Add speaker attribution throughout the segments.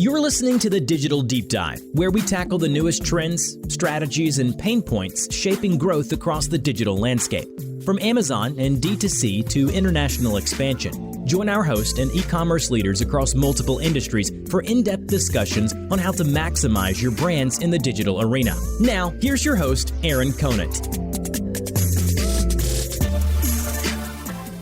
Speaker 1: You're listening to the Digital Deep Dive, where we tackle the newest trends, strategies, and pain points shaping growth across the digital landscape. From Amazon and D2C to international expansion, join our host and e-commerce leaders across multiple industries for in-depth discussions on how to maximize your brands in the digital arena. Now, here's your host, Aaron Conant.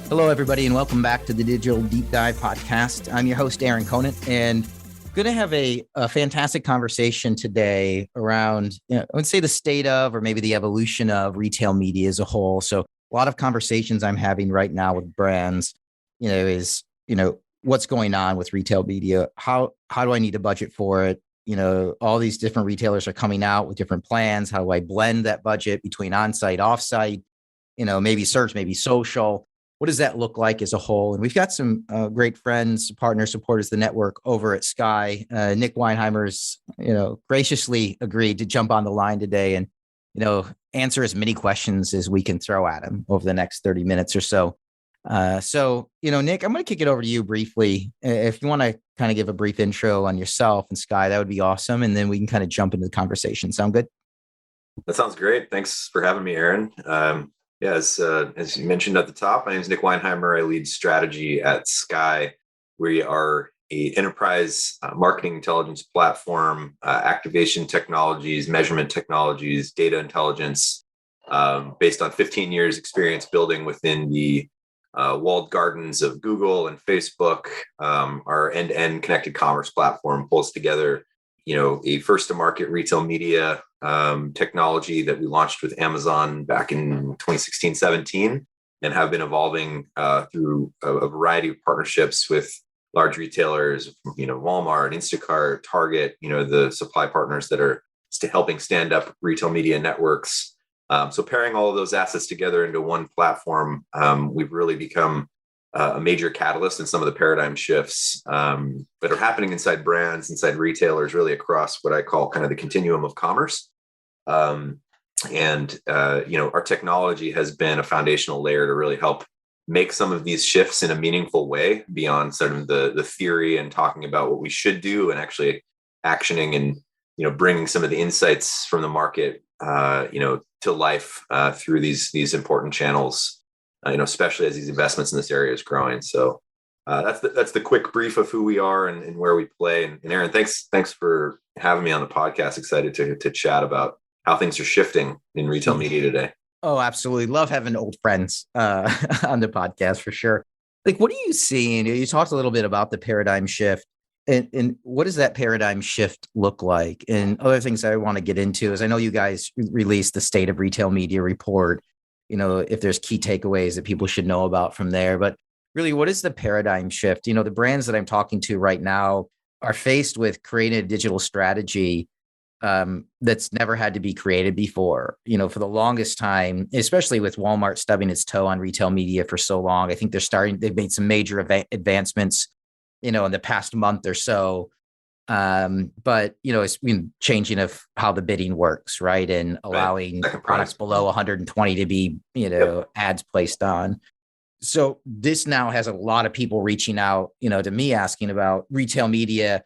Speaker 2: Hello, everybody, and welcome back to the Digital Deep Dive podcast. I'm your host, Aaron Conant, and going to have a fantastic conversation today around, I would say the state of, or maybe the evolution of retail media as a whole. So a lot of conversations I'm having right now with brands, is, what's going on with retail media? How do I need to budget for it? All these different retailers are coming out with different plans. How do I blend that budget between on-site, off-site, maybe search, maybe social? What does that look like as a whole? And we've got some great friends, partners, supporters, the network over at Sky. Nich Weinheimer's, graciously agreed to jump on the line today and, answer as many questions as we can throw at him over the next 30 minutes or so. Nich, I'm going to kick it over to you briefly. If you want to kind of give a brief intro on yourself and Sky, that would be awesome. And then we can kind of jump into the conversation. Sound good?
Speaker 3: That sounds great. Thanks for having me, Aaron. As you mentioned at the top, my name is Nich Weinheimer. I lead strategy at Sky. We are an enterprise marketing intelligence platform, activation technologies, measurement technologies, data intelligence, based on 15 years experience building within the walled gardens of Google and Facebook. Our end-to-end connected commerce platform pulls together, a first-to-market retail media technology that we launched with Amazon back in 2016-17 and have been evolving through a variety of partnerships with large retailers, Walmart, Instacart, Target, the supply partners that are helping stand up retail media networks. So pairing all of those assets together into one platform, we've really become a major catalyst in some of the paradigm shifts that are happening inside brands, inside retailers, really across what I call kind of the continuum of commerce. Our technology has been a foundational layer to really help make some of these shifts in a meaningful way beyond sort of the theory and talking about what we should do and actually actioning and, bringing some of the insights from the market, to life through these important channels. Especially as these investments in this area is growing. So that's the quick brief of who we are and where we play. And Aaron, thanks for having me on the podcast. Excited to chat about how things are shifting in retail media today.
Speaker 2: Oh, absolutely. Love having old friends on the podcast for sure. Like, what are you seeing? You talked a little bit about the paradigm shift. And what does that paradigm shift look like? And other things I want to get into is I know you guys released the State of Retail Media report. If there's key takeaways that people should know about from there. But really, what is the paradigm shift? The brands that I'm talking to right now are faced with creating a digital strategy that's never had to be created before. For the longest time, especially with Walmart stubbing its toe on retail media for so long, I think they've made some major advancements, in the past month or so. But it's been changing of how the bidding works, right? And allowing products below 120 to be, ads placed on. So this now has a lot of people reaching out, to me asking about retail media,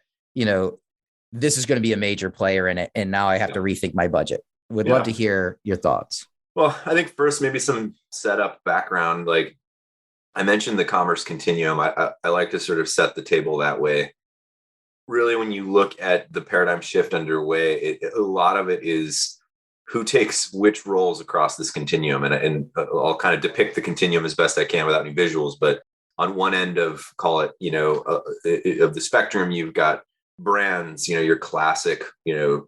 Speaker 2: this is going to be a major player in it. And now I have to rethink my budget. Would love to hear your thoughts.
Speaker 3: Well, I think first, maybe some setup background. Like I mentioned the Commerce Continuum. I like to sort of set the table that way. Really, when you look at the paradigm shift underway, a lot of it is who takes which roles across this continuum. And I'll kind of depict the continuum as best I can without any visuals. But on one end of, call it, of the spectrum, you've got brands, your classic,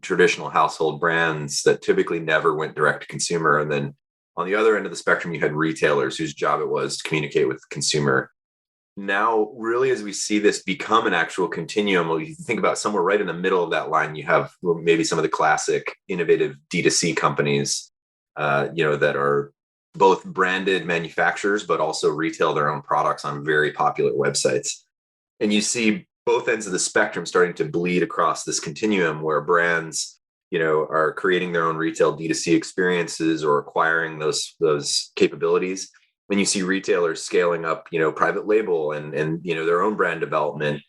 Speaker 3: traditional household brands that typically never went direct to consumer. And then on the other end of the spectrum, you had retailers whose job it was to communicate with the consumer. Now, really, as we see this become an actual continuum, well, you think about somewhere right in the middle of that line, you have maybe some of the classic innovative D2C companies, that are both branded manufacturers, but also retail their own products on very popular websites. And you see both ends of the spectrum starting to bleed across this continuum where brands, are creating their own retail D2C experiences or acquiring those capabilities. When you see retailers scaling up, private label and their own brand development,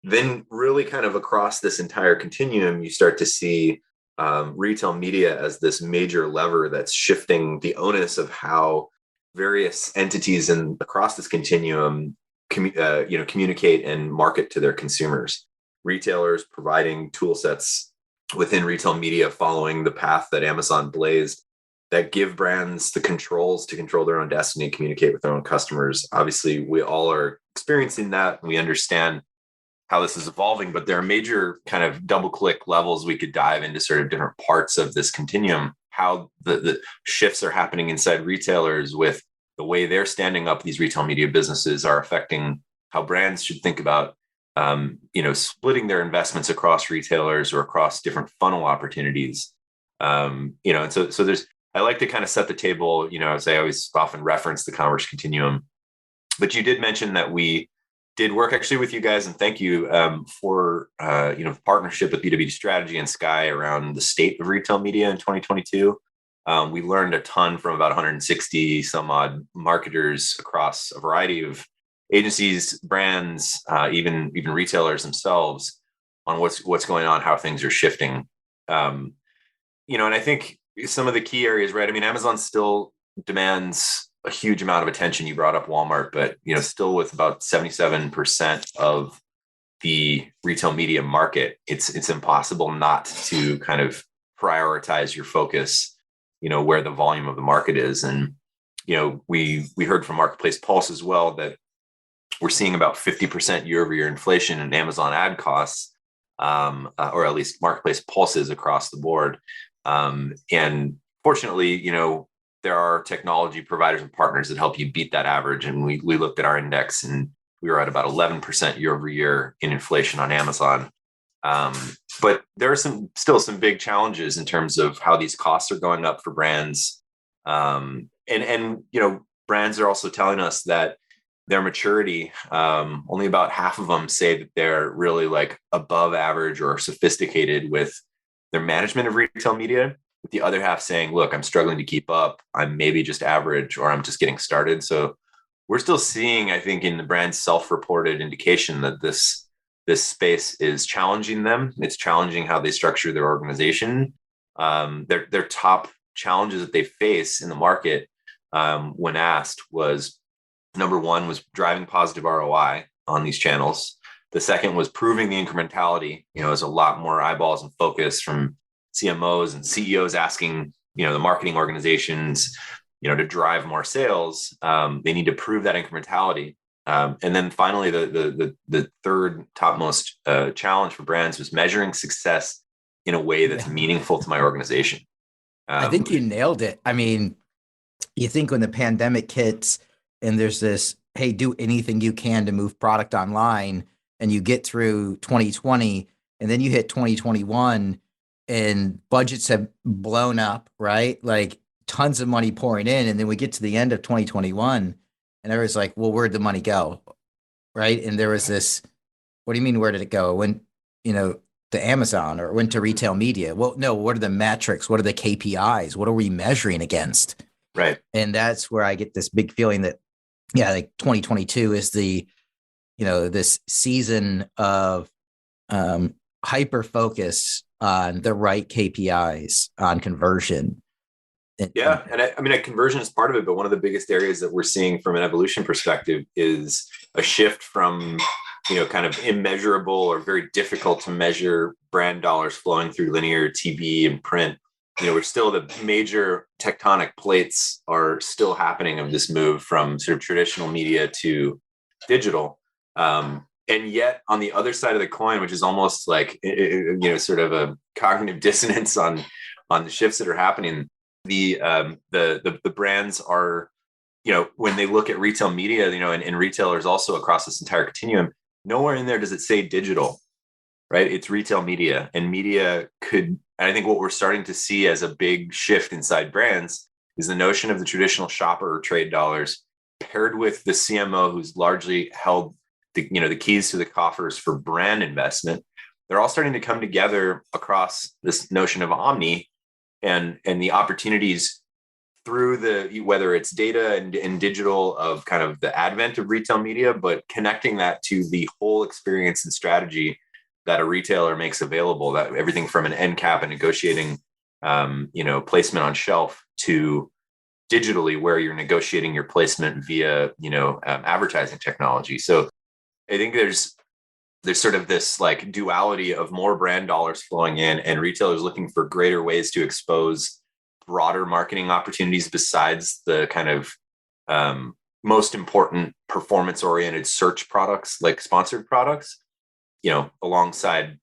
Speaker 3: then really kind of across this entire continuum, you start to see retail media as this major lever that's shifting the onus of how various entities across this continuum communicate and market to their consumers. Retailers providing tool sets within retail media following the path that Amazon blazed that give brands the controls to control their own destiny and communicate with their own customers. Obviously, we all are experiencing that, and we understand how this is evolving, but there are major kind of double click levels we could dive into sort of different parts of this continuum, how the shifts are happening inside retailers with the way they're standing up these retail media businesses are affecting how brands should think about splitting their investments across retailers or across different funnel opportunities. And so I like to kind of set the table, as I always often reference the Commerce Continuum. But you did mention that we did work actually with you guys, and thank you for partnership with B2B Strategy and Sky around the state of retail media in 2022. We learned a ton from about 160 some odd marketers across a variety of agencies, brands, even retailers themselves on what's going on, how things are shifting. And I think some of the key areas, right? I mean, Amazon still demands a huge amount of attention. You brought up Walmart, but still with about 77% of the retail media market, it's impossible not to kind of prioritize your focus, where the volume of the market is. And we heard from Marketplace Pulse as well that we're seeing about 50% year-over-year inflation in Amazon ad costs, or at least Marketplace Pulses across the board. And fortunately, there are technology providers and partners that help you beat that average. And we looked at our index and we were at about 11% year over year in inflation on Amazon. But there are still some big challenges in terms of how these costs are going up for brands. And brands are also telling us that their maturity, only about half of them say that they're really like above average or sophisticated with their management of retail media, with the other half saying, look, I'm struggling to keep up. I'm maybe just average, or I'm just getting started. So we're still seeing, I think, in the brand's self-reported indication that this space is challenging them. It's challenging how they structure their organization. Their top challenges that they face in the market, when asked, was number one was driving positive ROI on these channels. The second was proving the incrementality. There's a lot more eyeballs and focus from CMOs and CEOs asking, the marketing organizations, to drive more sales. They need to prove that incrementality. And then finally, the third topmost challenge for brands was measuring success in a way that's meaningful to my organization.
Speaker 2: I think you nailed it. I mean, you think when the pandemic hits and there's this, hey, do anything you can to move product online, and you get through 2020 and then you hit 2021 and budgets have blown up, right? Like tons of money pouring in. And then we get to the end of 2021 and everyone's like, well, where'd the money go? Right. And there was this, what do you mean, where did it go? It went, to Amazon, or it went to retail media. Well, no, what are the metrics? What are the KPIs? What are we measuring against?
Speaker 3: Right.
Speaker 2: And that's where I get this big feeling that, like 2022 is the, this season of hyper focus on the right KPIs, on conversion. And conversion is part of it, but one of the biggest areas that we're seeing from an evolution perspective is a shift from, kind of immeasurable or very difficult to measure brand dollars flowing through linear TV and print. We're still, the major tectonic plates are still happening of this move from sort of traditional media to digital. And yet on the other side of the coin, which is almost like, sort of a cognitive dissonance on the shifts that are happening, the brands are, when they look at retail media, and retailers also across this entire continuum, nowhere in there does it say digital, right? It's retail media, and media and I think what we're starting to see as a big shift inside brands is the notion of the traditional shopper or trade dollars paired with the CMO who's largely held the keys to the coffers for brand investment. They're all starting to come together across this notion of omni and the opportunities
Speaker 3: through whether it's data and digital of kind of the advent of retail media, but connecting that to the whole experience and strategy that a retailer makes available, that everything from an end cap and negotiating, placement on shelf to digitally where you're negotiating your placement via, advertising technology. So I think there's sort of this like duality of more brand dollars flowing in and retailers looking for greater ways to expose broader marketing opportunities besides the kind of most important performance oriented search products like sponsored products, alongside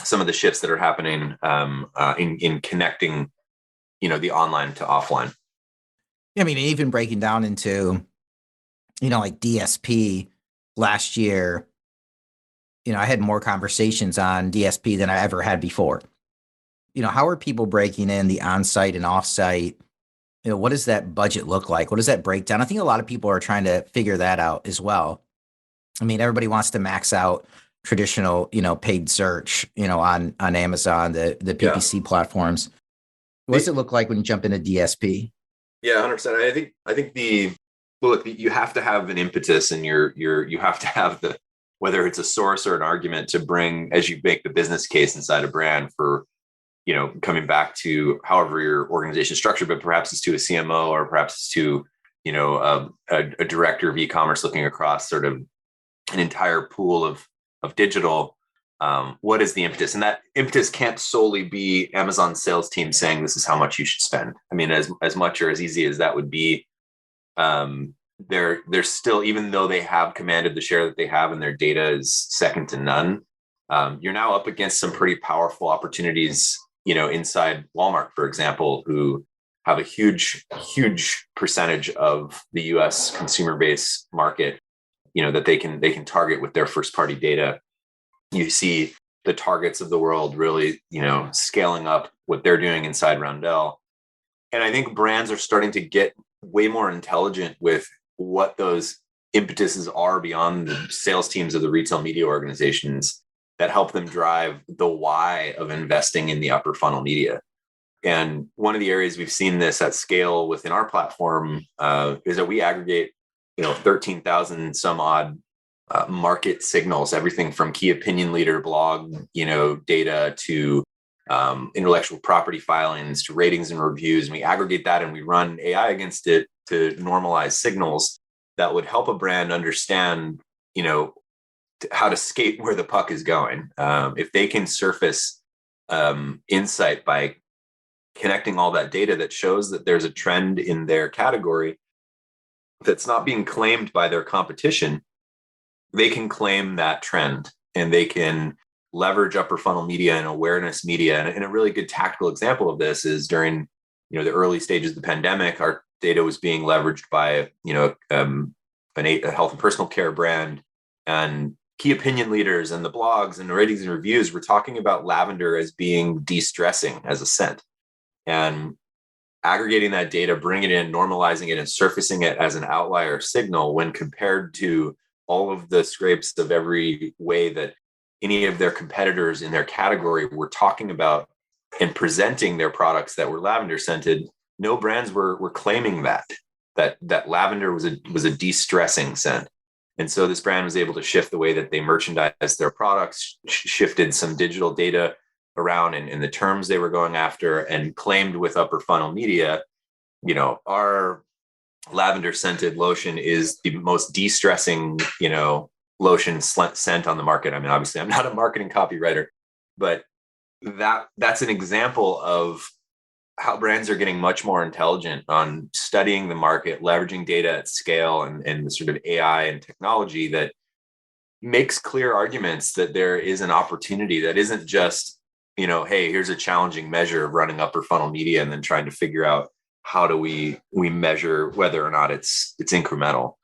Speaker 3: some of the shifts that are happening in connecting, the online to offline.
Speaker 2: I mean, even breaking down into, like DSP last year, I had more conversations on DSP than I ever had before. How are people breaking in the on-site and off-site? What does that budget look like? What does that break down? I think a lot of people are trying to figure that out as well. I mean, everybody wants to max out traditional, paid search, on Amazon, the PPC platforms. What does it look like when you jump into DSP?
Speaker 3: Yeah, 100%. I think you have to have an impetus, and you have to have whether it's a source or an argument to bring as you make the business case inside a brand for, coming back to however your organization is structured, but perhaps it's to a CMO or perhaps it's to, a director of e-commerce looking across sort of an entire pool of digital. What is the impetus? And that impetus can't solely be Amazon's sales team saying this is how much you should spend. I mean, as much or as easy as that would be, they're still, even though they have commanded the share that they have and their data is second to none, you're now up against some pretty powerful opportunities, inside Walmart, for example, who have a huge percentage of the US consumer base market, that they can target with their first party data. You see the Targets of the world really, scaling up what they're doing inside Roundel. And I think brands are starting to get way more intelligent with what those impetuses are beyond the sales teams of the retail media organizations that help them drive the why of investing in the upper funnel media. And one of the areas we've seen this at scale within our platform is that we aggregate, 13,000 some odd market signals, everything from key opinion leader blog, data to intellectual property filings to ratings and reviews. And we aggregate that and we run AI against it to normalize signals that would help a brand understand, how to skate where the puck is going. If they can surface insight by connecting all that data that shows that there's a trend in their category that's not being claimed by their competition, they can claim that trend and they can leverage upper funnel media and awareness media. And a really good tactical example of this is during, the early stages of the pandemic, our data was being leveraged by, a health and personal care brand, and key opinion leaders and the blogs and the ratings and reviews were talking about lavender as being de-stressing as a scent. And aggregating that data, bringing it in, normalizing it, and surfacing it as an outlier signal when compared to all of the scrapes of every way that any of their competitors in their category were talking about and presenting their products that were lavender scented. No brands were claiming that lavender was a de-stressing scent. And so this brand was able to shift the way that they merchandise their products, shifted some digital data around in the terms they were going after, and claimed with upper funnel media, our lavender scented lotion is the most de-stressing, lotion scent on the market. I mean, obviously I'm not a marketing copywriter, but that's an example of how brands are getting much more intelligent on studying the market, leveraging data at scale and the sort of AI and technology that makes clear arguments that there is an opportunity that isn't just, hey, here's a challenging measure of running upper funnel media and then trying to figure out how do we measure whether or not it's incremental.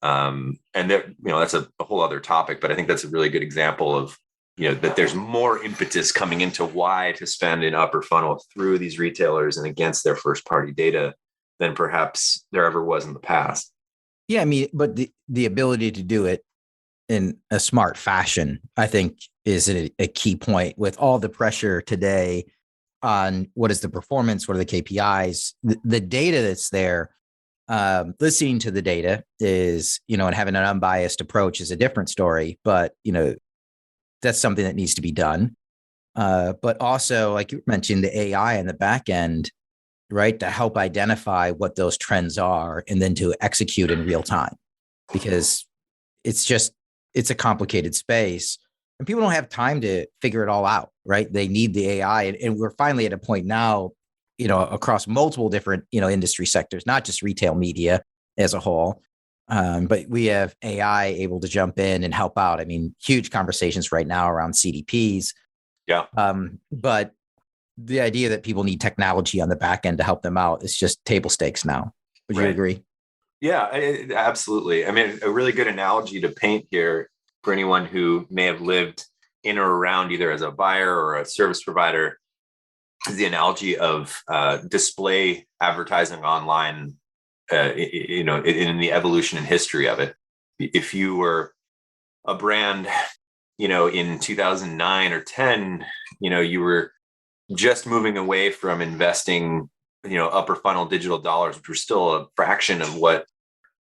Speaker 3: And that's a whole other topic, but I think that's a really good example of, that there's more impetus coming into why to spend in upper funnel through these retailers and against their first party data than perhaps there ever was in the past.
Speaker 2: Yeah, I mean, but the ability to do it in a smart fashion, I think, is a key point with all the pressure today on what is the performance, what are the KPIs, the data that's there. Listening to the data is, and having an unbiased approach is a different story, but, that's something that needs to be done. But also, like you mentioned, the AI in the back end, right, to help identify what those trends are and then to execute in real time, because it's a complicated space and people don't have time to figure it all out, right? They need the AI. And we're finally at a point now, across multiple different, industry sectors, not just retail media as a whole. But we have AI able to jump in and help out. I mean, huge conversations right now around CDPs.
Speaker 3: Yeah.
Speaker 2: But the idea that people need technology on the back end to help them out is just table stakes now. Would you agree?
Speaker 3: Yeah, absolutely. I mean, a really good analogy to paint here for anyone who may have lived in or around either as a buyer or a service provider is the analogy of display advertising online, in the evolution and history of it. If you were a brand, in 2009 or 10, you were just moving away from investing, upper funnel digital dollars, which were still a fraction of what,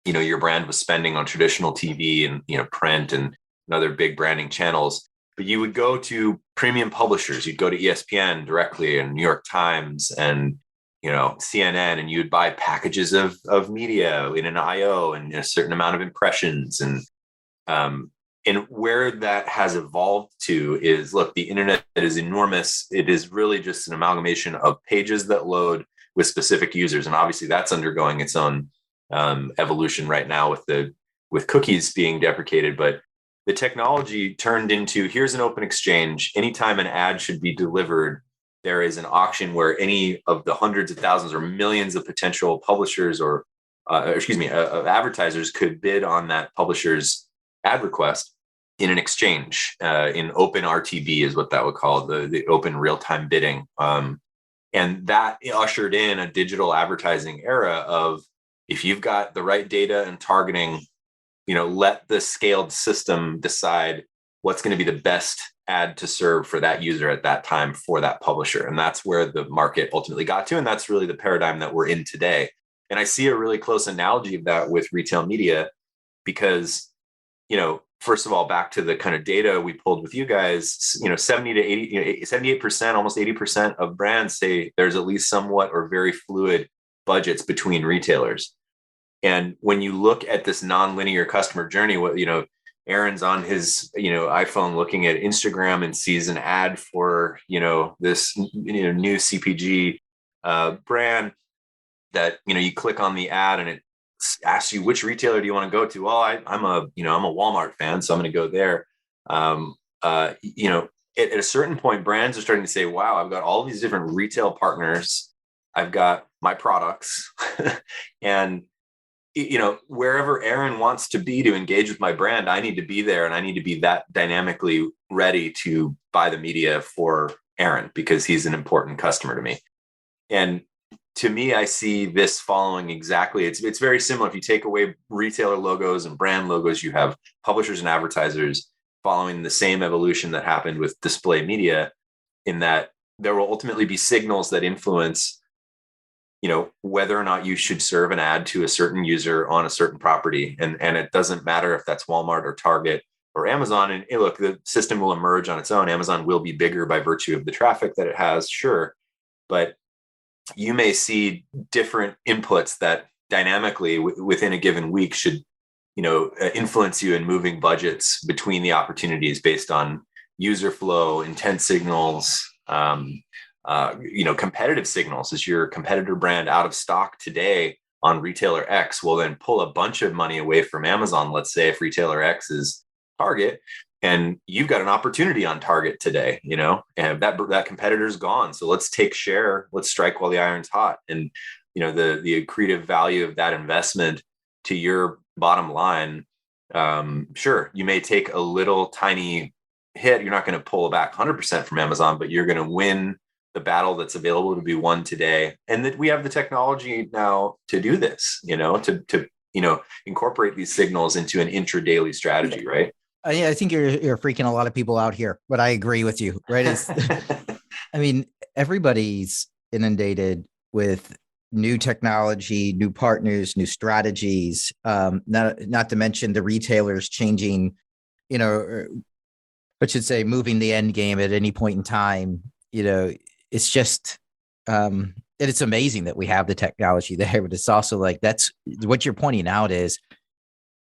Speaker 3: your brand was spending on traditional TV and, print and other big branding channels. But you would go to premium publishers. You'd go to ESPN directly and New York Times and, CNN, and you'd buy packages of media in an IO and a certain amount of impressions. And where that has evolved to is, look, the internet is enormous. It is really just an amalgamation of pages that load with specific users. And obviously that's undergoing its own evolution right now with cookies being deprecated. But the technology turned into, here's an open exchange. Anytime an ad should be delivered, there is an auction where any of the hundreds of thousands or millions of potential publishers of advertisers could bid on that publisher's ad request in an exchange. In open RTB is what that would call the open real-time bidding. And that ushered in a digital advertising era of, if you've got the right data and targeting, let the scaled system decide what's going to be the best ad to serve for that user at that time for that publisher. And that's where the market ultimately got to. And that's really the paradigm that we're in today. And I see a really close analogy of that with retail media because, first of all, back to the kind of data we pulled with you guys, 70 to 80, 78%, almost 80% of brands say there's at least somewhat or very fluid budgets between retailers. And when you look at this nonlinear customer journey, Aaron's on his, iPhone looking at Instagram and sees an ad for, this, new CPG brand that, you click on the ad and it asks you, which retailer do you want to go to? Well, I'm a Walmart fan, so I'm going to go there. At a certain point, brands are starting to say, wow, I've got all these different retail partners. I've got my products and, wherever Aaron wants to be to engage with my brand, I need to be there and I need to be that dynamically ready to buy the media for Aaron because he's an important customer to me. And to me, I see this following exactly. It's very similar. If you take away retailer logos and brand logos, you have publishers and advertisers following the same evolution that happened with display media, in that there will ultimately be signals that influence whether or not you should serve an ad to a certain user on a certain property. And it doesn't matter if that's Walmart or Target or Amazon. And look, the system will emerge on its own. Amazon will be bigger by virtue of the traffic that it has, sure. But you may see different inputs that dynamically within a given week should, influence you in moving budgets between the opportunities based on user flow, intent signals, competitive signals. Is your competitor brand out of stock today on retailer X? Will then pull a bunch of money away from Amazon. Let's say if retailer X is Target and you've got an opportunity on Target today, and that competitor's gone. So let's take share, let's strike while the iron's hot. And, the accretive value of that investment to your bottom line. Sure, you may take a little tiny hit. You're not going to pull back 100% from Amazon, but you're going to win the battle that's available to be won today. And that we have the technology now to do this, to incorporate these signals into an intra-daily strategy, right?
Speaker 2: I think you're freaking a lot of people out here, but I agree with you, right? I mean, everybody's inundated with new technology, new partners, new strategies. Not to mention the retailers changing, you know, I should say, moving the end game at any point in time. It's just, and it's amazing that we have the technology there, but it's also like that's what you're pointing out is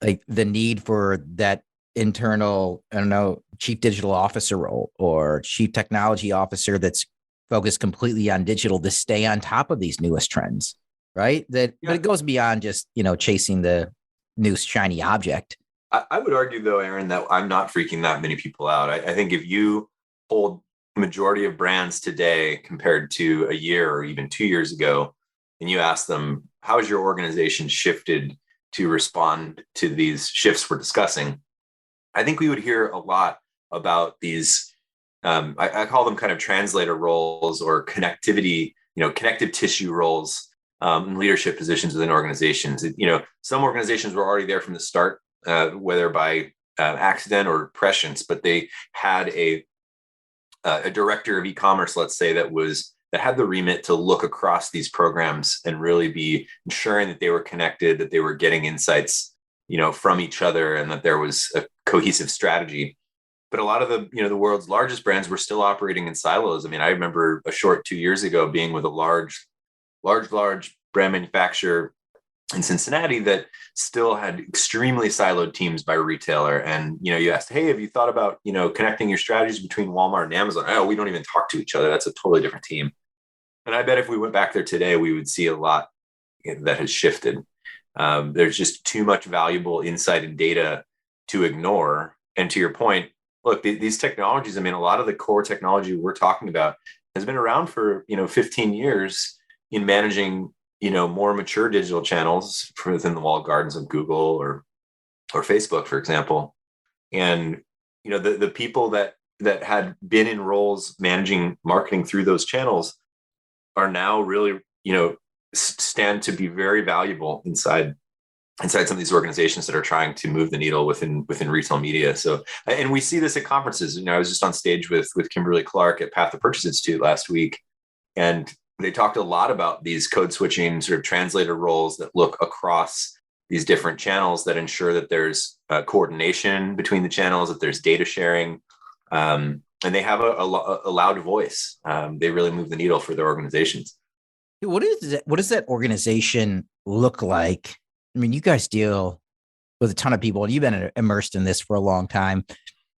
Speaker 2: like the need for that internal, I don't know, chief digital officer role or chief technology officer that's focused completely on digital to stay on top of these newest trends, right? But it goes beyond just, chasing the new shiny object.
Speaker 3: I would argue, though, Aaron, that I'm not freaking that many people out. I think if you hold majority of brands today compared to a year or even 2 years ago, and you ask them, how has your organization shifted to respond to these shifts we're discussing? I think we would hear a lot about these, I call them kind of translator roles or connectivity, connective tissue roles in leadership positions within organizations. Some organizations were already there from the start, whether by accident or prescience, but they had a director of e-commerce, let's say, that had the remit to look across these programs and really be ensuring that they were connected, that they were getting insights, from each other, and that there was a cohesive strategy. But a lot of the world's largest brands were still operating in silos. I mean, I remember a short 2 years ago being with a large brand manufacturer in Cincinnati that still had extremely siloed teams by retailer. And, you asked, hey, have you thought about, connecting your strategies between Walmart and Amazon? Oh, we don't even talk to each other. That's a totally different team. And I bet if we went back there today, we would see a lot that has shifted. There's just too much valuable insight and data to ignore. And to your point, look, these technologies, I mean, a lot of the core technology we're talking about has been around for, 15 years in managing more mature digital channels within the walled gardens of Google or Facebook, for example. And, the people that had been in roles managing marketing through those channels are now really, stand to be very valuable inside some of these organizations that are trying to move the needle within retail media. So, and we see this at conferences. I was just on stage with Kimberly Clark at Path to Purchase Institute last week, and they talked a lot about these code switching sort of translator roles that look across these different channels that ensure that there's coordination between the channels, that there's data sharing, and they have a loud voice. They really move the needle for their organizations.
Speaker 2: What does that organization look like? I mean, you guys deal with a ton of people and you've been immersed in this for a long time.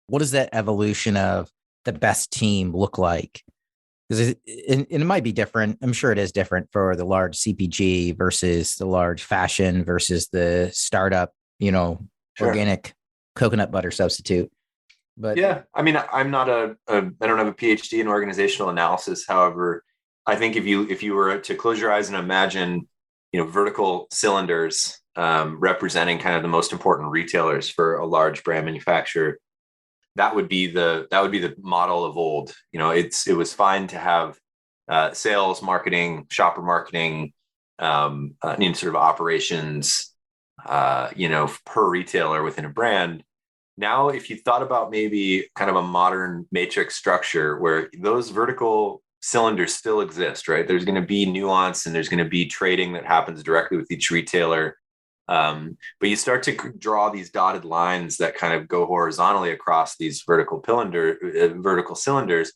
Speaker 2: What does that evolution of the best team look like? Because it might be different. I'm sure it is different for the large CPG versus the large fashion versus the startup, sure, organic coconut butter substitute. But
Speaker 3: yeah, I mean, I'm not I don't have a PhD in organizational analysis. However, I think if you were to close your eyes and imagine, vertical cylinders representing kind of the most important retailers for a large brand manufacturer, that would be the model of old. It was fine to have sales, marketing, shopper marketing, sort of operations, per retailer within a brand. Now, if you thought about maybe kind of a modern matrix structure where those vertical cylinders still exist, right? There's going to be nuance and there's going to be trading that happens directly with each retailer. But you start to draw these dotted lines that kind of go horizontally across these vertical cylinders,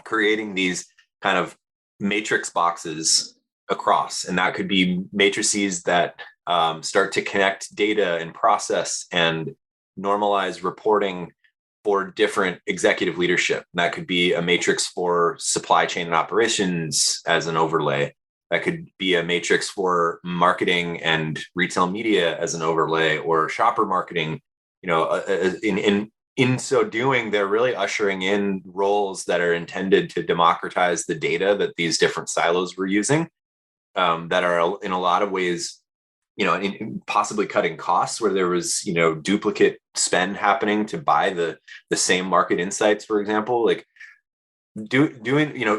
Speaker 3: creating these kind of matrix boxes across. And that could be matrices that start to connect data and process and normalize reporting for different executive leadership. That could be a matrix for supply chain and operations as an overlay. That could be a matrix for marketing and retail media as an overlay, or shopper marketing. In so doing, they're really ushering in roles that are intended to democratize the data that these different silos were using, that are in a lot of ways, possibly cutting costs where there was, duplicate spend happening to buy the same market insights, for example. Like doing,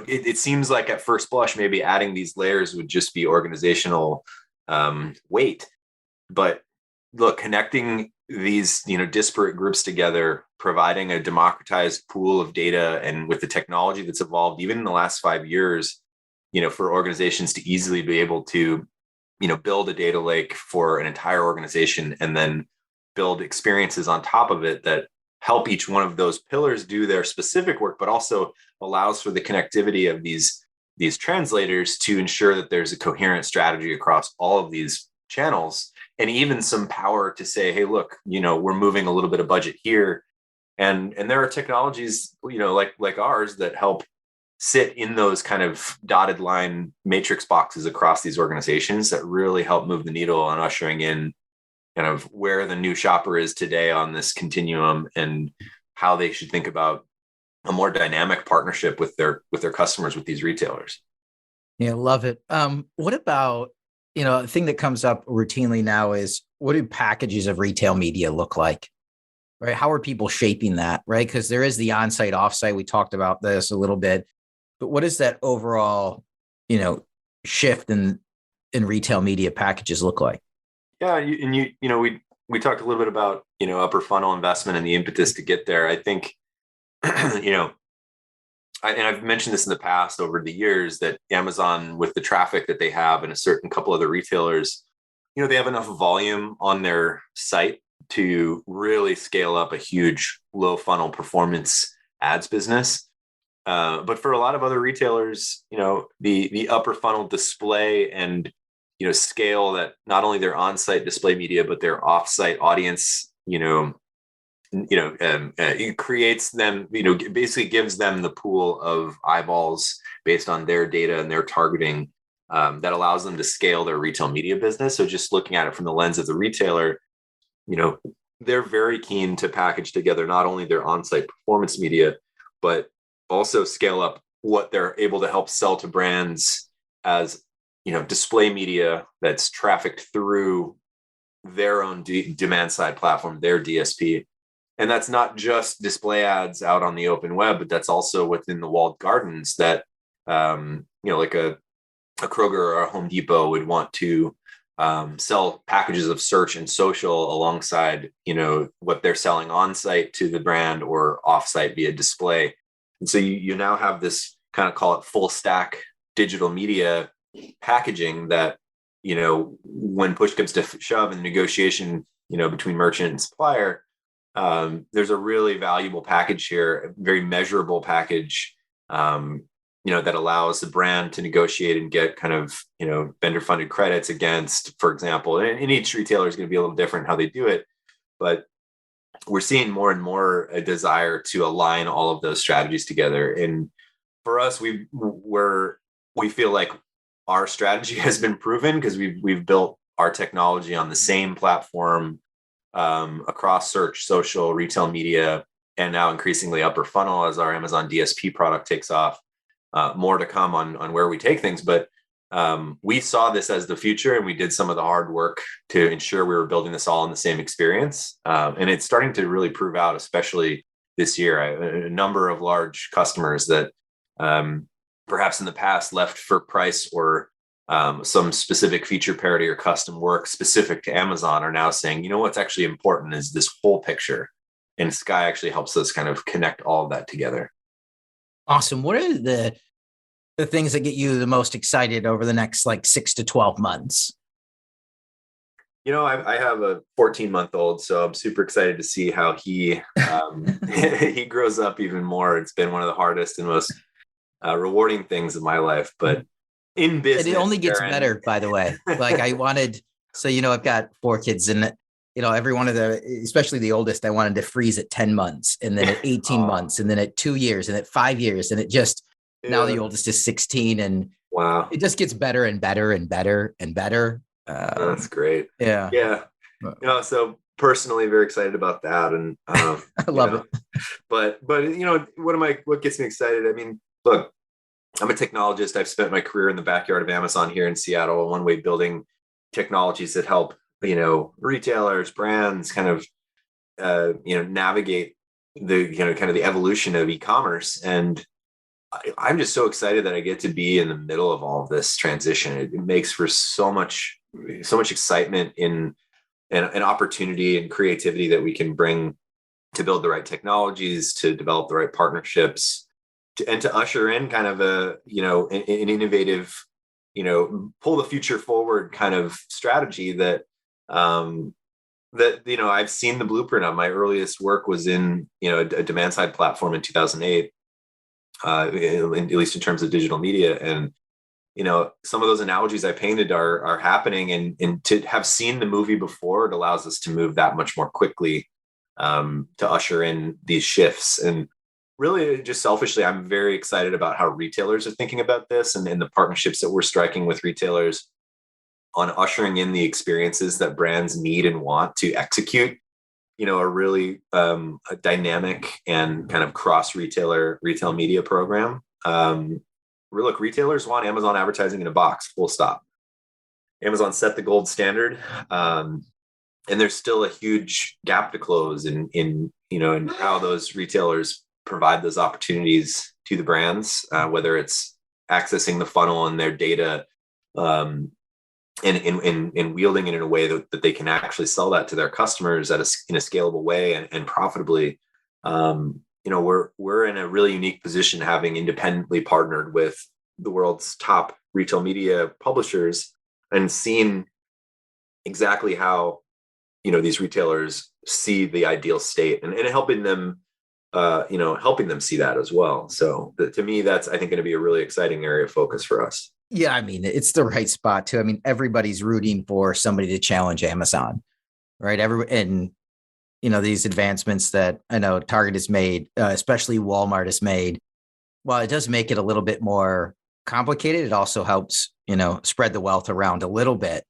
Speaker 3: it seems like at first blush, maybe adding these layers would just be organizational weight. But look, connecting these, disparate groups together, providing a democratized pool of data, and with the technology that's evolved even in the last 5 years, for organizations to easily be able to, build a data lake for an entire organization and then build experiences on top of it that help each one of those pillars do their specific work, but also allows for the connectivity of these translators to ensure that there's a coherent strategy across all of these channels, and even some power to say, hey, look, we're moving a little bit of budget here. And there are technologies, like ours that help sit in those kind of dotted line matrix boxes across these organizations that really help move the needle on ushering in kind of where the new shopper is today on this continuum and how they should think about a more dynamic partnership with their customers, with these retailers.
Speaker 2: Yeah, love it. What about, the thing that comes up routinely now is, what do packages of retail media look like? Right? How are people shaping that? Right? Because there is the on-site, off-site. We talked about this a little bit, but what is that overall, shift in retail media packages look like?
Speaker 3: Yeah, we talked a little bit about upper funnel investment and the impetus to get there. I think and I've mentioned this in the past over the years, that Amazon, with the traffic that they have and a certain couple other retailers, they have enough volume on their site to really scale up a huge low funnel performance ads business. But for a lot of other retailers, the upper funnel display and scale that not only their on-site display media, but their off-site audience, it creates them, basically gives them the pool of eyeballs based on their data and their targeting, that allows them to scale their retail media business. So just looking at it from the lens of the retailer, they're very keen to package together not only their on-site performance media, but also scale up what they're able to help sell to brands as, display media that's trafficked through their own demand side platform, their DSP. And that's not just display ads out on the open web, but that's also within the walled gardens that, like a Kroger or a Home Depot would want to sell packages of search and social alongside, what they're selling on site to the brand or off site via display. And so you now have this kind of, call it full stack digital media packaging that, when push comes to shove in the negotiation, between merchant and supplier, there's a really valuable package here, a very measurable package, that allows the brand to negotiate and get kind of, vendor funded credits against, for example, and each retailer is going to be a little different how they do it, but we're seeing more and more a desire to align all of those strategies together. And for us, we feel like our strategy has been proven because we've built our technology on the same platform, across search, social, retail media, and now increasingly upper funnel as our Amazon DSP product takes off. More to come on where we take things, but we saw this as the future, and we did some of the hard work to ensure we were building this all in the same experience. And it's starting to really prove out, especially this year. A number of large customers that perhaps in the past left for price or some specific feature parity or custom work specific to Amazon are now saying, what's actually important is this whole picture. And Sky actually helps us kind of connect all of that together.
Speaker 2: Awesome. What are the things that get you the most excited over the next 6 to 12 months?
Speaker 3: I have a 14-month-old, so I'm super excited to see how he he grows up even more. It's been one of the hardest and most rewarding things in my life, but in business,
Speaker 2: it only gets better, by the way. I've got 4 kids, and every one of especially the oldest, I wanted to freeze at 10 months, and then at 18 months, and then at 2 years, and at 5 years, and it just now the oldest is 16, and
Speaker 3: wow,
Speaker 2: it just gets better and better and better and better.
Speaker 3: That's great.
Speaker 2: Yeah.
Speaker 3: So personally, very excited about that, and
Speaker 2: I love it.
Speaker 3: But what gets me excited? I mean, look, I'm a technologist. I've spent my career in the backyard of Amazon here in Seattle, one way building technologies that help retailers, brands kind of navigate the kind of the evolution of e-commerce. And I'm just so excited that I get to be in the middle of all of this transition. It makes for so much excitement in and opportunity and creativity that we can bring to build the right technologies, to develop the right partnerships, and to usher in kind of an innovative, pull the future forward kind of strategy that I've seen the blueprint of. My earliest work was in a demand side platform in 2008, at least in terms of digital media. And some of those analogies I painted are happening, and to have seen the movie before, it allows us to move that much more quickly, to usher in these shifts. And really, just selfishly, I'm very excited about how retailers are thinking about this, and the partnerships that we're striking with retailers on ushering in the experiences that brands need and want to execute, a really a dynamic and kind of cross retail media program. Look, retailers want Amazon advertising in a box, full stop. Amazon set the gold standard. And there's still a huge gap to close in how those retailers provide those opportunities to the brands, whether it's accessing the funnel and their data, and wielding it in a way that they can actually sell that to their customers in a scalable way and profitably. We're in a really unique position, having independently partnered with the world's top retail media publishers and seen exactly how these retailers see the ideal state, and helping them see that as well. So to me, that's, I think, going to be a really exciting area of focus for us.
Speaker 2: Yeah, I mean, it's the right spot too. I mean, everybody's rooting for somebody to challenge Amazon, right? These advancements that I know Target has made, especially Walmart has made, while it does make it a little bit more complicated, it also helps, spread the wealth around a little bit.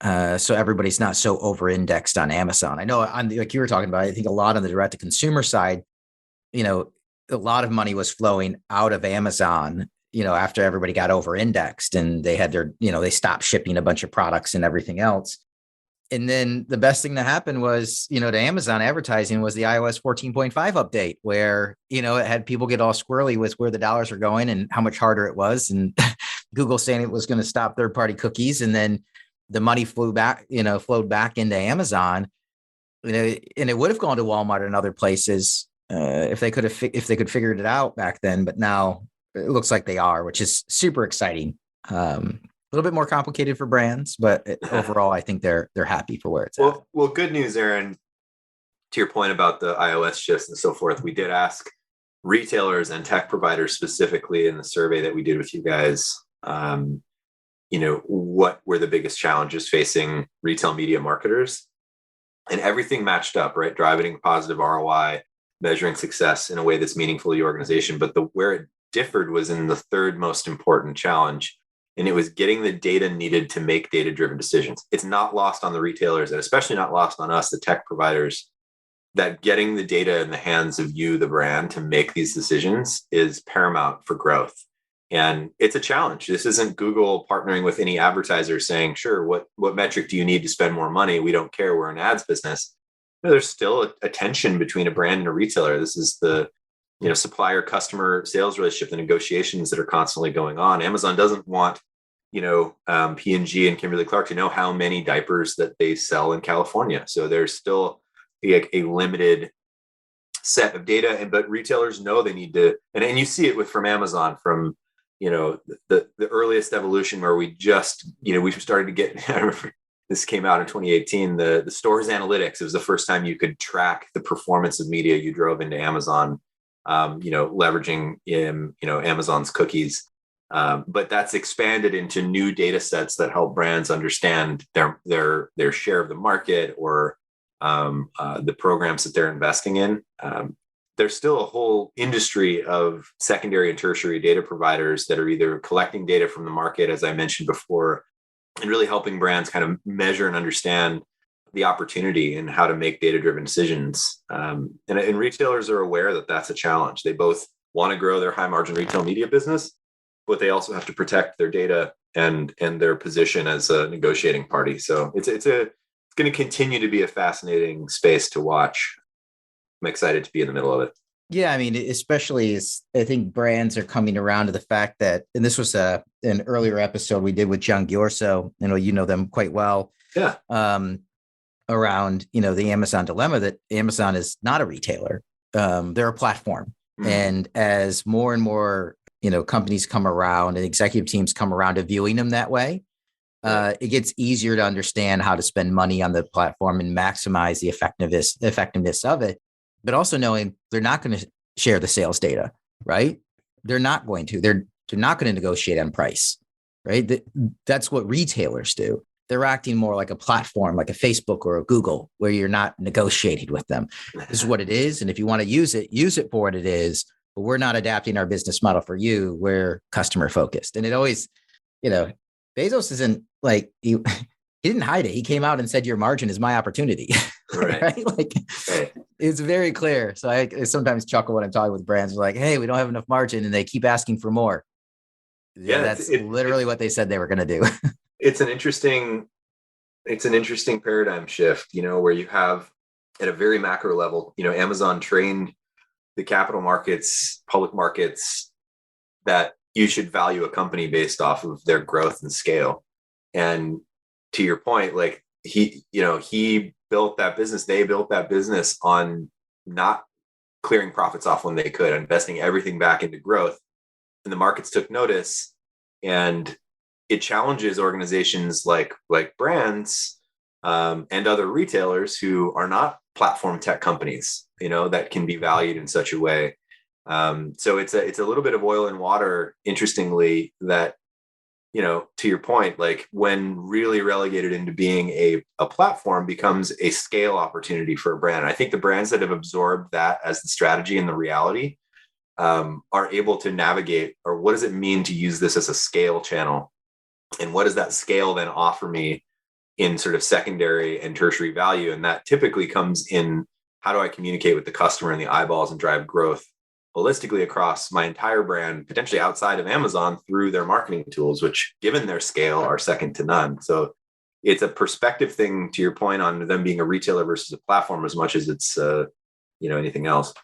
Speaker 2: So everybody's not so over-indexed on Amazon. I know, like you were talking about, I think a lot on the direct-to-consumer side, a lot of money was flowing out of Amazon, after everybody got over-indexed and they had they stopped shipping a bunch of products and everything else. And then the best thing that happened was, to Amazon advertising was the iOS 14.5 update, where, it had people get all squirrely with where the dollars are going and how much harder it was. And Google saying it was going to stop third-party cookies. And then the money flowed back into Amazon, and it would have gone to Walmart and other places if they could figured it out back then. But now it looks like they are, which is super exciting. A little bit more complicated for brands, but overall, I think they're happy for where it's at.
Speaker 3: Well, good news, Aaron. To your point about the iOS shifts and so forth, we did ask retailers and tech providers specifically in the survey that we did with you guys, what were the biggest challenges facing retail media marketers, and everything matched up, right? Driving positive ROI, measuring success in a way that's meaningful to the organization. But where it differed was in the third most important challenge, and it was getting the data needed to make data-driven decisions. It's not lost on the retailers, and especially not lost on us, the tech providers, that getting the data in the hands of you, the brand, to make these decisions is paramount for growth. And it's a challenge. This isn't Google partnering with any advertiser saying, sure, what metric do you need to spend more money? We don't care. We're an ads business. There's still a tension between a brand and a retailer. This is the supplier customer sales relationship, the negotiations that are constantly going on. Amazon doesn't want P&G and Kimberly Clark to know how many diapers that they sell in California. So there's still a limited set of data, but retailers know they need to, and you see it from Amazon, from the earliest evolution where we just we started to get. I remember this came out in 2018. The store's analytics. It was the first time you could track the performance of media you drove into Amazon, leveraging Amazon's cookies. But that's expanded into new data sets that help brands understand their share of the market, or the programs that they're investing in. There's still a whole industry of secondary and tertiary data providers that are either collecting data from the market, as I mentioned before, and really helping brands kind of measure and understand the opportunity and how to make data-driven decisions. And retailers are aware that that's a challenge. They both want to grow their high-margin retail media business, but they also have to protect their data and their position as a negotiating party. So it's going to continue to be a fascinating space to watch. I'm excited to be in the middle of it.
Speaker 2: Yeah, I mean, especially as I think brands are coming around to the fact that, and this was an earlier episode we did with John Giorso, you know them quite well.
Speaker 3: Yeah.
Speaker 2: around, the Amazon dilemma, that Amazon is not a retailer. They're a platform. Mm-hmm. And as more and more, companies come around and executive teams come around to viewing them that way, it gets easier to understand how to spend money on the platform and maximize the effectiveness of it, but also knowing they're not going to share the sales data, right? They're not going to. They're not going to negotiate on price, right? That's what retailers do. They're acting more like a platform, like a Facebook or a Google, where you're not negotiating with them. This is what it is. And if you want to use it for what it is. But we're not adapting our business model for you. We're customer focused. And it always, Bezos isn't like, he didn't hide it. He came out and said, your margin is my opportunity. Right? Like, it's very clear. So I sometimes chuckle when I'm talking with brands, like, hey, we don't have enough margin, and they keep asking for more. Yeah, that's literally what they said they were going to do.
Speaker 3: It's an interesting paradigm shift, where you have at a very macro level, Amazon trained the capital markets, public markets, that you should value a company based off of their growth and scale. And to your point, like he built that business, they built that business on not clearing profits off when they could, investing everything back into growth. And the markets took notice, and it challenges organizations like brands and other retailers who are not platform tech companies, that can be valued in such a way. So it's a little bit of oil and water, interestingly, that, to your point, like when really relegated into being a platform becomes a scale opportunity for a brand. I think the brands that have absorbed that as the strategy and the reality are able to navigate, or what does it mean to use this as a scale channel? And what does that scale then offer me in sort of secondary and tertiary value? And that typically comes in, how do I communicate with the customer and the eyeballs and drive growth holistically across my entire brand, potentially outside of Amazon, through their marketing tools, which given their scale are second to none. So it's a perspective thing, to your point, on them being a retailer versus a platform, as much as it's, anything else.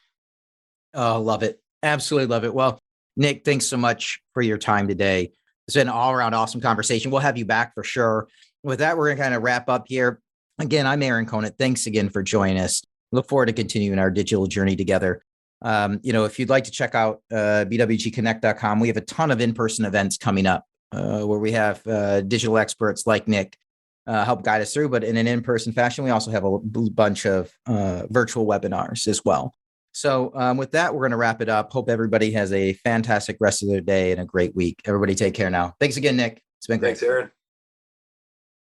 Speaker 2: Oh, love it. Absolutely love it. Well, Nich, thanks so much for your time today. It's been an all around awesome conversation. We'll have you back for sure. With that, we're going to kind of wrap up here. Again, I'm Aaron Conant. Thanks again for joining us. Look forward to continuing our digital journey together. If you'd like to check out bwgconnect.com, we have a ton of in-person events coming up where we have digital experts like Nich help guide us through, but in an in-person fashion. We also have a bunch of virtual webinars as well. So with that, we're going to wrap it up. Hope everybody has a fantastic rest of their day and a great week. Everybody take care now. Thanks again, Nich. It's been great.
Speaker 3: Thanks, Aaron.